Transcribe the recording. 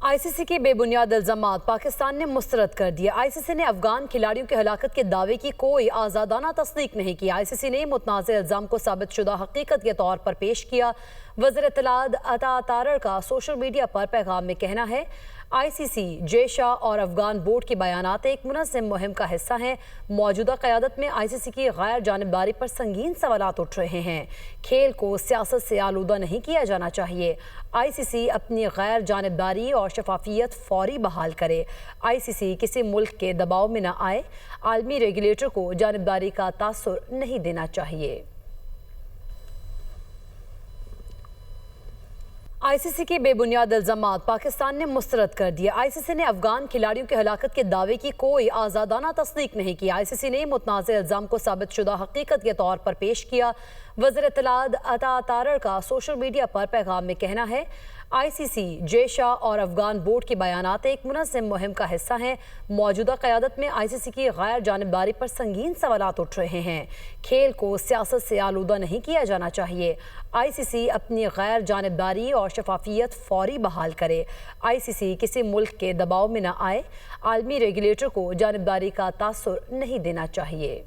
ICC के बेबुनियाद इल्जामात पाकिस्तान ने मुस्तरद कर दिए। ICC ने अफगान खिलाड़ियों की हलाकत के दावे की कोई आज़ादाना तस्दीक नहीं की। ICC ने मुतनाज़ इल्ज़ाम को साबित शुदा हकीकत के तौर पर पेश किया। वज़ीर इत्तलात अता तारड़ का सोशल मीडिया पर पैगाम में कहना है, ICC, जेशा और अफगान बोर्ड के बयानात एक मुनज़्ज़म मुहिम का हिस्सा हैं। मौजूदा क़यादत में ICC की गैर जानिबदारी पर संगीन सवालात उठ रहे हैं। खेल को सियासत से आलूदा नहीं किया जाना चाहिए। ICC अपनी गैर जानिबदारी और शफाफियत फौरी बहाल करे। ICC किसी मुल्क के दबाव में न आए। आलमी रेगुलेटर को जानिबदारी का तासुर नहीं देना चाहिए। ICC के बेबुनियाद इल्जामात पाकिस्तान ने मुस्तरद कर दिए। ICC ने अफगान खिलाड़ियों की हलाकत के दावे की कोई आज़ादाना तस्दीक नहीं की। ICC ने मुतनाज़ इल्ज़ाम को साबित शुदा हकीकत के तौर पर पेश किया। वज़ीर इत्तलात अता तारड़ का सोशल मीडिया पर पैगाम में कहना है, ICC, जेशा और अफगान बोर्ड के बयानात एक मुनज़्ज़म मुहिम का हिस्सा हैं। मौजूदा क़यादत में ICC की गैर जानिबदारी पर संगीन सवालात उठ रहे हैं। खेल को सियासत से आलूदा नहीं किया जाना चाहिए। ICC अपनी गैर जानिबदारी और शफाफियत फौरी बहाल करे। ICC किसी मुल्क के दबाव में न आए। आलमी रेगुलेटर को जानिबदारी का तासुर नहीं देना चाहिए।